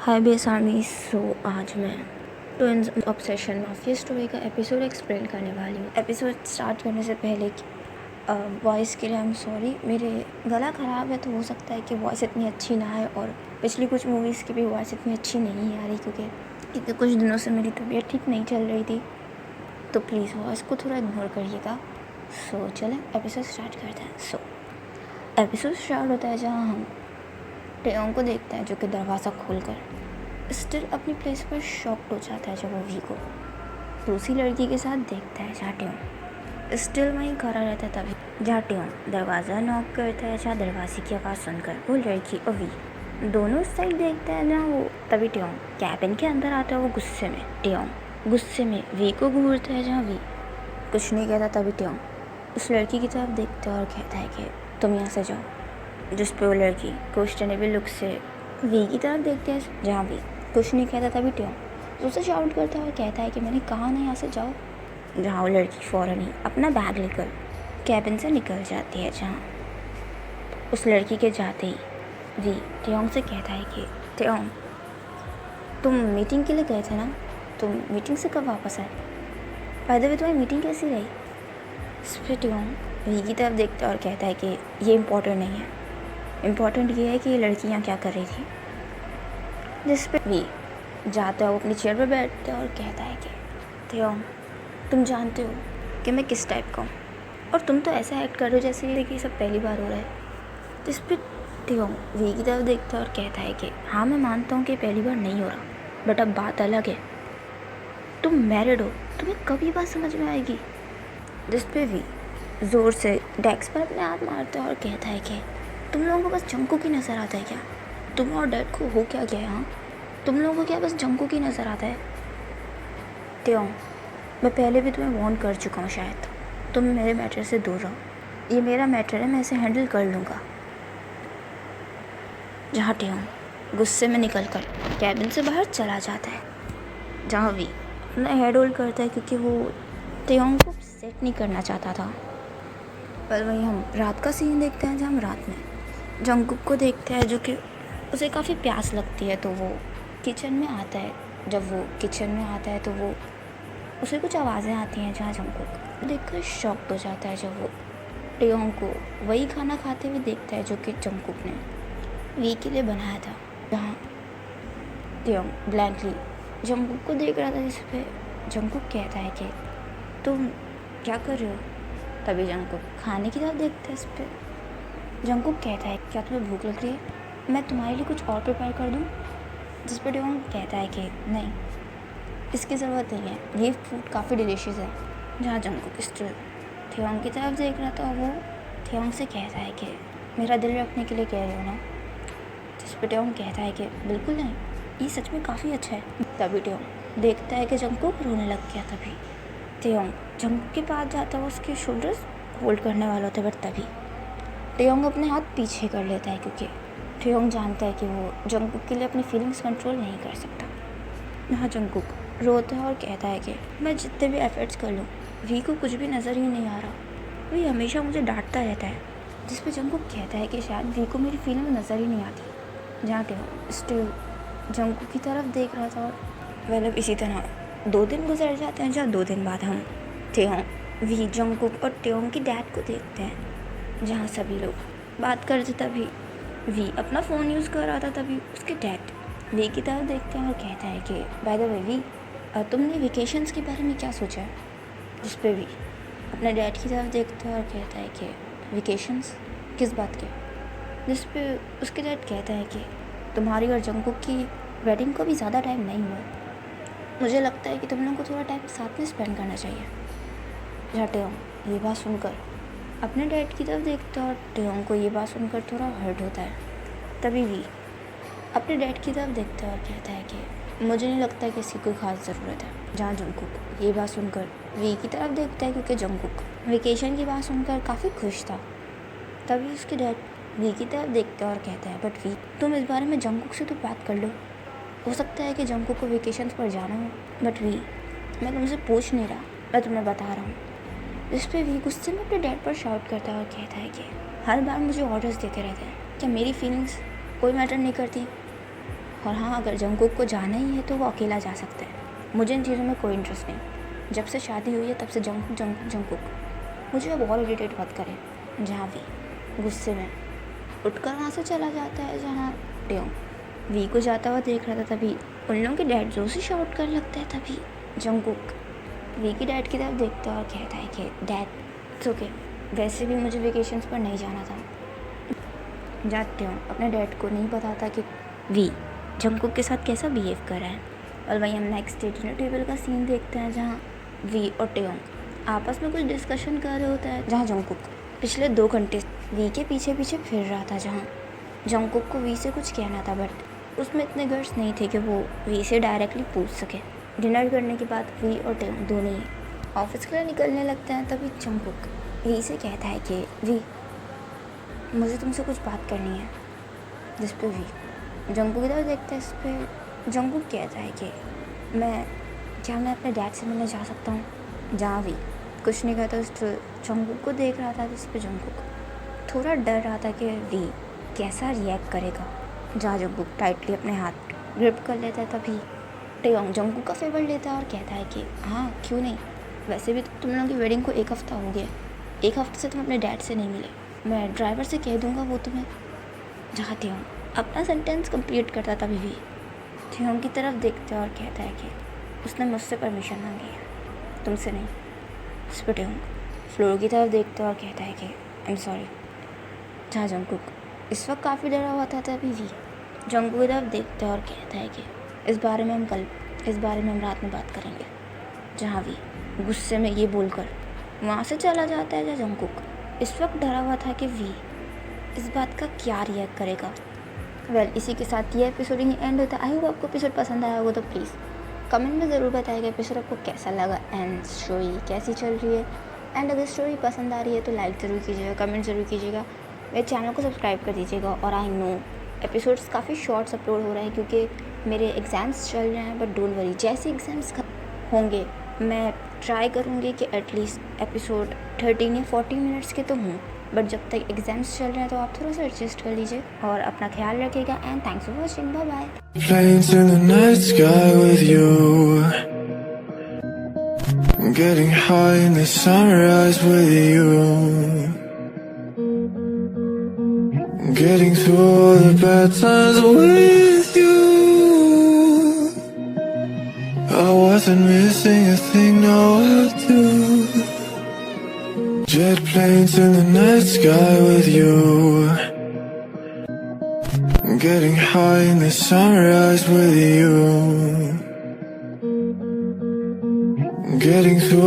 हाय base army. सो आज मैं twins obsession mafia story का एपिसोड एक्सप्लेन करने वाली हूँ। एपिसोड स्टार्ट करने से पहले वॉइस के लिए आई एम सॉरी। मेरे गला ख़राब है तो हो सकता है कि वॉइस इतनी अच्छी ना आए, और पिछली कुछ मूवीज़ की भी वॉइस इतनी अच्छी नहीं आ रही क्योंकि कुछ दिनों से मेरी तबीयत ठीक नहीं चल रही थी, तो प्लीज़ वॉइस को थोड़ा इग्नोर करिएगा। सो चलें एपिसोड स्टार्ट करते हैं। सो एपिसोड स्टार्ट होता है जहाँ हम टेयोंग को देखते हैं जो कि दरवाज़ा खोलकर स्टिल अपनी प्लेस पर शॉक्ड हो जाता है जब वो वी को दूसरी लड़की के साथ देखता है जहाँ टेयोंग स्टिल वहीं खड़ा रहता है। तभी जहाँ टेयोंग दरवाज़ा नॉक करता है, जहाँ दरवाजे की आवाज़ सुनकर वो लड़की और वी दोनों साइड देखता है जहाँ वो तभी टेयोंग कैबिन के अंदर आता है। वो गुस्से में वी को घूरता है जहाँ वी कुछ नहीं कहता। तभी टेयोंग उस लड़की की तरफ देखता है और कहता है कि तुम यहाँ से जाओ, जिस पे वो लड़की क्वेश्चनेबल लुक से वी की तरफ देखते हैं जहाँ वी कुछ नहीं कहता। तभी टेयोंग उससे शाउट करता है और कहता है कि मैंने कहा ना यहाँ से जाओ, जहाँ वो लड़की फ़ौरन ही अपना बैग लेकर कैबिन से निकल जाती है। जहाँ उस लड़की के जाते ही वी टेयोंग से कहता है कि टेयोंग तुम मीटिंग के लिए गए थे ना, तुम मीटिंग से कब वापस आए? बाय द वे तुम्हारी मीटिंग कैसी रही? इस पर टेयोंग वी की तरफ देखता है और कहता है कि ये इम्पोर्टेंट नहीं है, इम्पोर्टेंट ये है कि ये लड़की यहाँ क्या कर रही थी। जिस पे वी जाता है, वो अपनी चेयर पर बैठता है और कहता है कि टेयोंग तुम जानते हो कि मैं किस टाइप का हूँ, और तुम तो ऐसा एक्ट कर रहे हो जैसे कि सब पहली बार हो रहा है। जिस पे टेयोंग वी की तरफ देखता है और कहता है कि हाँ मैं मानता हूँ कि पहली बार नहीं हो रहा, बट अब बात अलग है, तुम मैरिड हो, तुम्हें कब ये बात समझ में आएगी। जिस पे वी ज़ोर से डेस्क पर अपने हाथ मारता है और कहता है कि तुम लोगों को बस जंगकुक ही नज़र आता है क्या? तुम और डैड को हो क्या गया? हाँ तुम लोगों को क्या बस जंगकुक ही नज़र आता है? टेयोंग मैं पहले भी तुम्हें वार्न कर चुका हूँ, शायद तुम मेरे मैटर से दूर रहो, ये मेरा मैटर है, मैं इसे हैंडल कर लूँगा। जहाँ टेयोंग गुस्से में निकल कर कैबिन से बाहर चला जाता है, जहाँ वी अपना हेड होल्ड करता है क्योंकि वो टेयोंग को सेट नहीं करना चाहता था। पर वहीं हम रात का सीन देखते हैं, जहाँ हम रात में जंगकुक को देखते हैं जो कि उसे काफ़ी प्यास लगती है, तो वो किचन में आता है। जब वो किचन में आता है तो वो उसे कुछ आवाज़ें आती हैं, जहाँ जंगकुक देखकर शॉक्ड हो जाता है जब वो टेयोंग को वही खाना खाते हुए देखता है जो कि जंगकुक ने वी के लिए बनाया था। जहाँ टेयोंग ब्लैंकली जंगकुक को देख रहा था, जिस पे जंगकुक कहता है कि तुम क्या कर रहे हो? तभी जंगकुक खाने की तरफ देखता है। इस पर जंगकुक कहता है क्या तुम्हें भूख लग रही है, मैं तुम्हारे लिए कुछ और प्रिपेयर कर दूँ? जिस पर टेयोंग कहता है कि नहीं, इसकी ज़रूरत नहीं है, ये फूड काफ़ी डिलीशियस है। जहाँ जंगकुक स्टिल टेयोंग की तरफ देख रहा था, वो टेयोंग से कहता है कि मेरा दिल रखने के लिए कह रहे हो ना? जिस पर टेयोंग कहता है कि बिल्कुल नहीं, ये सच में काफ़ी अच्छा है। तभी टेयोंग देखता है कि जंगकुक रोने लग गया। तभी टेयोंग जंगकुक के पास जाता है, उसके शोल्डर्स होल्ड करने वाला होता है, बट तभी टेयोंग अपने हाथ पीछे कर लेता है क्योंकि टेयोंग जानता है कि वो जंगकुक के लिए अपनी फीलिंग्स कंट्रोल नहीं कर सकता। यहाँ जंगकुक रोता है और कहता है कि मैं जितने भी एफर्ट्स कर लूँ वी को कुछ भी नज़र ही नहीं आ रहा, वही हमेशा मुझे डांटता रहता है। जिस पे जंगकुक कहता है कि शायद वी को मेरी फीलिंग नज़र ही नहीं आती। जहाँ टेयोंग स्टिल जंगकुक की तरफ देख रहा था, और मतलब इसी तरह 2 दिन गुजर जाते हैं, जहाँ 2 दिन बाद हम टेयोंग वी जंगकुक और टेयोंग की डैड को देखते हैं, जहाँ सभी लोग बात करते। तभी वी अपना फ़ोन यूज़ कर रहा था। तभी उसके डैड वी की तरफ देखते हैं और कहता है कि बाय द वे वी तुमने वेकेशंस के बारे में क्या सोचा है? जिस पे वी अपने डैड की तरफ देखता है और कहता है कि वेकेशंस किस बात के? जिस पे उसके डैड कहता है कि तुम्हारी और जंगकुक की वेडिंग को भी ज़्यादा टाइम नहीं हुआ, मुझे लगता है कि तुम लोगों को थोड़ा टाइम साथ में स्पेंड करना चाहिए। जहाँ टेयोंग ये बात सुनकर अपने डैड की तरफ देखता है, और टेयोंग को ये बात सुनकर थोड़ा हर्ट होता है। तभी वी अपने डैड की तरफ देखता है और कहता है कि मुझे नहीं लगता कि इसकी कोई ख़ास ज़रूरत है। जहाँ जंगकुक ये बात सुनकर वी की तरफ देखता है क्योंकि जंगकुक वेकेशन की बात सुनकर काफ़ी खुश था। तभी उसके डैड वी की तरफ देखता है और कहता है बट वी तुम इस बारे में जंगकुक से तो बात कर लो, हो सकता है कि जंगकुक को वेकेशंस पर जाना हो। बट वी मैं तुमसे पूछ नहीं रहा, मैं तुम्हें बता रहा हूँ। इस पर वी गुस्से में अपने डैड पर शाउट करता है और कहता है कि हर बार मुझे ऑर्डर्स देते रहते हैं, क्या मेरी फीलिंग्स कोई मैटर नहीं करती? और हाँ, अगर जंगकुक को जाना ही है तो वो अकेला जा सकता है। मुझे इन चीज़ों में कोई इंटरेस्ट नहीं। जब से शादी हुई है तब से जंगकुक जंगकुक जंगकुक। मुझे अब और इरिटेट मत करें। जहाँ वी गुस्से में उठकर वहाँ से चला जाता है जहाँ टेयोंग वी को जाता हुआ देख रहा था, तभी उन लोगों के डैड जोर से शाउट कर लगता है। तभी जंगकुक वी की डैड की तरफ देखता है और कहता है कि डैड इट्स ओके, वैसे भी मुझे वेकेशंस पर नहीं जाना था। जाते हो, अपने डैड को नहीं पता था कि वी जंगकुक के साथ कैसा बिहेव कर रहा है। और वहीं हम नेक्स्ट डे डिनर टेबल का सीन देखते हैं जहाँ वी और टेयोंग आपस में कुछ डिस्कशन कर रहे होता है, जहाँ जंगकुक पिछले 2 घंटे वी के पीछे पीछे फिर रहा था। जहाँ जंगकुक को वी से कुछ कहना था, बट उसमें इतने गट्स नहीं थे कि वो वी से डायरेक्टली पूछ सके। डिनर करने के बाद वी और टेयोंग दोनों ही ऑफिस के लिए निकलने लगते हैं। तभी जंगकुक वी से कहता है कि वी मुझे तुमसे कुछ बात करनी है। जिस पे वी जंगकुक इधर देखता है। इस पर जंगकुक कहता है कि मैं अपने डैड से मिलने जा सकता हूँ। जहाँ वी कुछ नहीं कहता, उस जंगकुक को देख रहा था। जिस पे जंगकुक थोड़ा डर रहा था कि वी कैसा रिएक्ट करेगा। जहाँ जंगकुक टाइटली अपने हाथ ग्रिप कर लेता है। तभी टेयोंग जंगकुक का फेवर लेता है और कहता है कि हाँ क्यों नहीं, वैसे भी तुम लोगों की वेडिंग को 1 हफ़्ता हो गया, 1 हफ्ते से तुम अपने डैड से नहीं मिले, मैं ड्राइवर से कह दूँगा वो तुम्हें। जहाँ टेयोंग अपना सेंटेंस कंप्लीट करता तभी भी टेयोंग की तरफ देखते और कहता है कि उसने मुझसे परमिशन मांगी है, तुमसे नहीं। इस पर टेयोंग फ्लोर की तरफ देखते और कहता है कि आई एम सॉरी। जहाँ जंगकुक इस वक्त काफ़ी डरा हुआ था। तभी भी जंगकुक की तरफ देखते और कहता है कि इस बारे में हम रात में बात करेंगे। जहाँ वी गुस्से में ये बोलकर वहाँ से चला जाता है। जहाँ जंगकुक इस वक्त डरा हुआ था कि वी इस बात का क्या रिएक्ट करेगा। इसी के साथ ये एपिसोड ही एंड होता है। आई होप आपको एपिसोड पसंद आया होगा, तो प्लीज़ कमेंट में ज़रूर बताइएगा एपिसोड आपको कैसा लगा एंड स्टोरी कैसी चल रही है। एंड अगर स्टोरी पसंद आ रही है तो लाइक ज़रूर कीजिएगा, कमेंट ज़रूर कीजिएगा, मेरे चैनल को सब्सक्राइब कर दीजिएगा। और आई नो एपिसोड्स काफ़ी शॉर्ट्स अपलोड हो रहे हैं क्योंकि मेरे एग्ज़ाम्स चल रहे हैं, बट डोंट वरी, जैसे एग्ज़ाम्स होंगे मैं ट्राई करूँगी कि एटलीस्ट एपिसोड 13 या 40 मिनट्स के तो हों। बट जब तक एग्ज़ाम्स चल रहे हैं तो आप थोड़ा सा एडजस्ट कर लीजिए और अपना ख्याल रखिएगा। And thanks for watching, bye bye. Planes in the night sky with you, I'm getting high in the sunrise with you, I'm getting through all the bad times with you. I wasn't missing a thing, no I do. Jet planes in the night sky with you, I'm getting high in the sunrise with you, I'm getting through